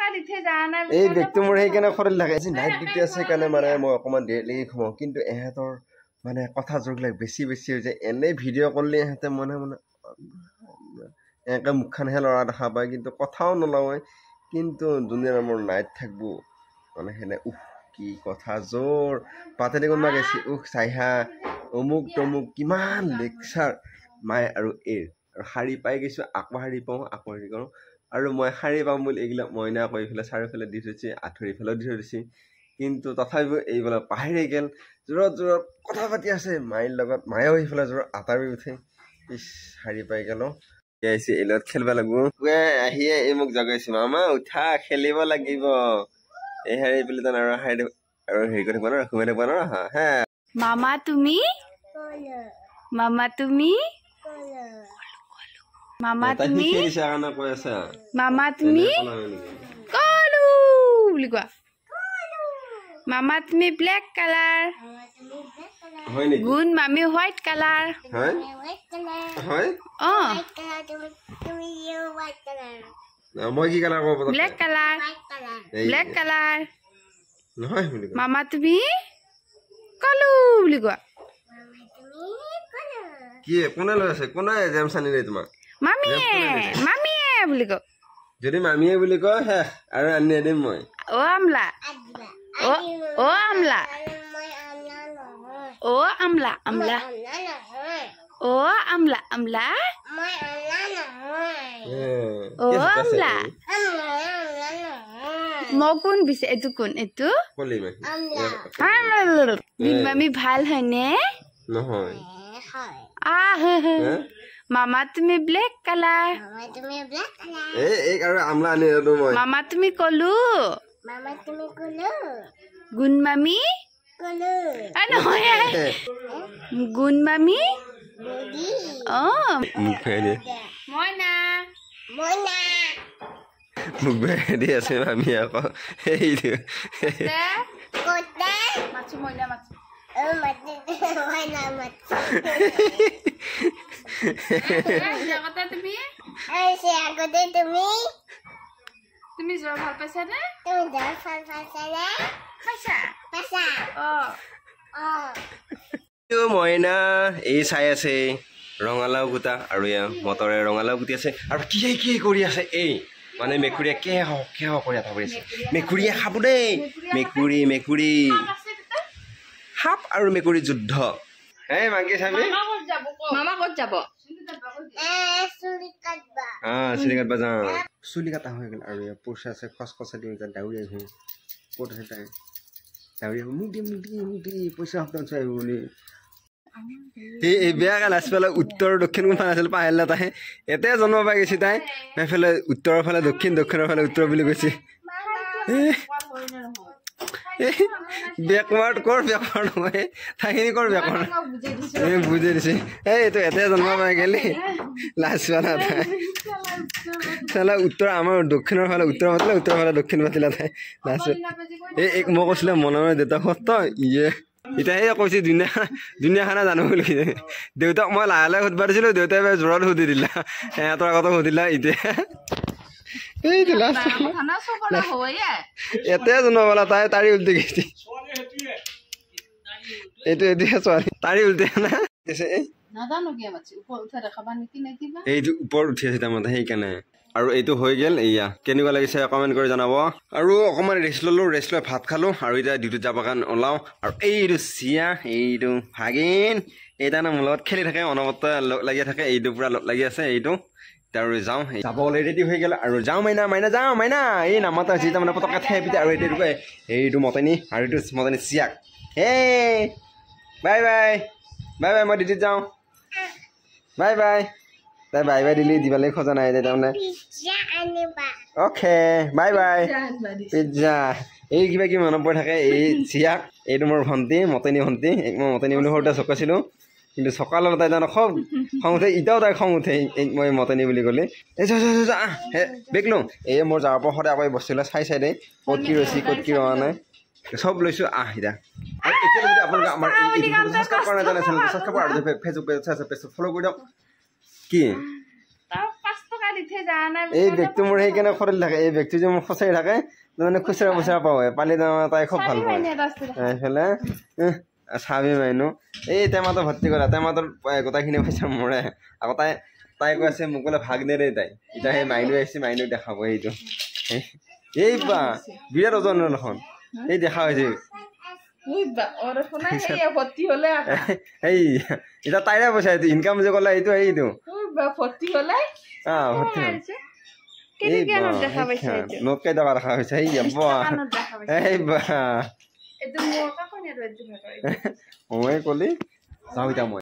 এই ব্যক্তি মোৰ সেইকাৰণে খৰল লাগে আজি নাইট ডিউটি আছে কাৰণে মানে মই অকণমান দেৰিলৈকে ঘুমাওঁ কিন্তু এহেঁতৰ মানে কথা যোৰবিলাক বেছি বেছি হৈ যায় এনেই ভিডিঅ' কৰিলে এহেঁতে মনে মনে এনেকৈ মুখখনহে লৰা দেখা পায় কিন্তু কথাও নলওঁ কিন্তু যোনদিনা মোৰ নাইট থাকিব মানে সেনে কি কথা জোৰ পাতেদি কোনোবা গৈছে চাইহা অমুক তমুক কিমান লেকচাৰ মায়ে আৰু আৰু শাৰী পাই গৈছোঁ আকৌ শাৰী পাওঁ আকৌ হেৰি কৰোঁ আৰু মই শাৰী পাম বুলি এইবিলাক মইনা কৰি পেলাই চাৰিওফালে দি থৈছে আঁঠুৰিফালেও দি থৈ দিছে কিন্তু তথাপিও এইবিলাক পাহৰি গ'ল জোৰত জোৰত কথা পাতি আছে মায়েৰ লগত মায়েও সেইফালে জোৰত আটাৰি উঠে শাৰী পাই গ'ল আহিছে এই লগত খেলিব লাগিব আহিয়ে এই মোক জগাইছে মামা উঠা খেলিব লাগিব এই শাৰী পেলি আৰু শাৰী আৰু হেৰি কৰি থাকিব ন ঘুমাই থাকিব ন হা মামা তুমি মামা তুমি মামা তুমি মামা তুমি কলো বুলি কোৱা মামা তুমি ব্লেক কালাৰ গুণ মামি হোৱাইট কালাৰ মই কি কালাৰ ক'ব ব্লেক কালাৰ ব্লেক কালাৰ মামা তুমি কলো বুলি কোৱা কি কোনে লৈ আছে কোনে জেম চানি ৰে তোমাক মামিয়ে মামিয়ে বুলি কওঁ যদি মামিয়ে বুলি কয় হে আৰু আনি দিম মই অ আমলা অ আমলা অ আমলা আমলা অ আমলা আমলা অ আমলা মই কোন বিছে এইটো কোন এইটো মামি ভাল হয়নে নহয় মামা তুমি ব্লেক কালাৰ মামা তুমি কলো গুণ মামি নহয় গুণ মামি মইনা মোক বেয়া দি আছে মামি আকৌ তুমি জ্বৰ ভাল পাইছা নে মইনা এই চাই আছে ৰঙালাও গোটা আৰু মটৰে ৰঙালাও গুটি আছে আৰু কি কৰি আছে এই মানে মেকুৰীয়ে কেহ কৰি এটা কৰি আছে মেকুৰীয়ে খাব দেই মেকুৰী মেকুৰী সাপ আৰু মেকুৰী যুদ্ধ এই মাগি চাবি মামা ক'ত যাব চুলি কাটবা যাওঁ চুলি কাটা হৈ গ'ল আৰু পইচা আছে খচখচা দিওঁ দাউৰি আহোঁ ক'ত আছে তাই দাউৰি আহোঁ মোক দি পইচা সপ্তাহ আহিব বুলি এই বেয়া লাজ পেলাই উত্তৰ দক্ষিণ কোনফালে আছিল পাহিলা তাই এতে জন্ম পাই গৈছে তাই সেইফালে উত্তৰৰ ফালে দক্ষিণৰ ফালে উত্তৰ বুলি কৈছে বেকৱাৰ্ড কৰ বেকৱাৰ্ড নহয় ঠাইখিনি কৰ বেকৱাৰ্ড বুজাই দিছে এইটো এতে জন্ম পাই গেলি লাজ পেলা তাই চালা উত্তৰ আমাৰ দক্ষিণৰ ফালে উত্তৰ মাতিলে উত্তৰৰ ফালে দক্ষিণ মাতিলে তাই লাজ এই মই কৈছিলে মনে মনে দেউতাক সত্য ইয়ে এতিয়া সেই কৈছে ধুনীয়া খানা জানো বুলি দেউতাক মই লাহে লাহে সুধিব দিছিলোঁ দেউতাই জোৰত সুধি দিলা সিহঁতৰ আগতো সুধিলা এতিয়া এতিয়া জন্মলা তাই তাৰি উল্টি গৈছে এইটো এতিয়া ছোৱালী তাৰি উল্টি না এইটো ওপৰত উঠি আছে তাৰমানে সেইকাৰণে আৰু এইটো হৈ গ'ল এয়া কেনেকুৱা লাগিছে কমেণ্ট কৰি জনাব আৰু অকণমান ৰেষ্ট ল'লোঁ ৰেষ্ট লৈ ভাত খালোঁ আৰু এতিয়া ডিউটিত যাব কাৰণে ওলাওঁ আৰু এইটো চিয়া এইটো ভাগিন এই তাৰমানে মোৰ লগত খেলি থাকে অনবৰত লগ লাগি থাকে এইটো পূৰা লগ লাগি আছে এইটো আৰু যাওঁ যাবলৈ ৰেডি হৈ গ'ল আৰু যাওঁ মাইনা যাওঁ মাইনা এই নামাতা হৈছে তাৰমানে পটককৈ ঠেই পিতে আৰু এইটো কয় এইটো মতনি আৰু এইটো মতনি চিয়াক হেই বাই বাই বাই বাই মই ডিউটিত যাওঁ বাই বাই তাই বাই বাই দিলি দিবলৈ খোজা নাই তাৰমানে অ'কে বাই বাই পিজ্জা এই কিবা কিবি মনত পৰি থাকে এই চিয়াক এইটো মোৰ ভণ্টি মতনি ভণ্টি মই মতনি বুলি সৰুতে চকাইছিলোঁ কিন্তু চকালৰ তাই তাৰমানে খুব খং উঠে এতিয়াও তাই খং উঠে মই মতনি বুলি ক'লে এই হে বেগ লওঁ এই মোৰ যাৱাৰ পৰা সদায় আকৌ বস্তুবিলাক চাই দেই ক'ত কি ৰৈছে ক'ত কি ৰোৱা নাই চব লৈছোঁ এতিয়া এতিয়া যদি আপোনালোকে আমাৰ ছাবস্ক্ৰাইব কৰা নাই চেনেলটো ছাবস্ক্ৰাইব আৰু ফেচবুক পেজ আছে পেজটো ফ'ল' কৰি দিয়ক কি এই ব্যক্তি মোৰ সেইকাৰণে খৰিল থাকে এই ব্যক্তি যে মোৰ খচাই থাকে মানে খুচৰা মুচৰা পাওঁ পালি তাই খুব ভাল পায় এইফালে চাবি মাইনো এই টেমাটো ভৰ্তি কৰা টেমাটোৰ গোটেইখিনি পইচা মৰে আকৌ তাই কৈ আছে মোক বোলে ভাগ নেৰে তাই এতিয়া সেই মাইনু আহিছে মাইনু দেখাব এইটো এই বা বিৰাট ওজন দেখোন এই দেখা হৈছে এই এতিয়া তাইৰে পইচা এইটো ইনকাম যে ক'লে এইটো এইটো নোট কেই টকা ৰখা হৈছে এই বা মই কলি যাওঁ এতিয়া মই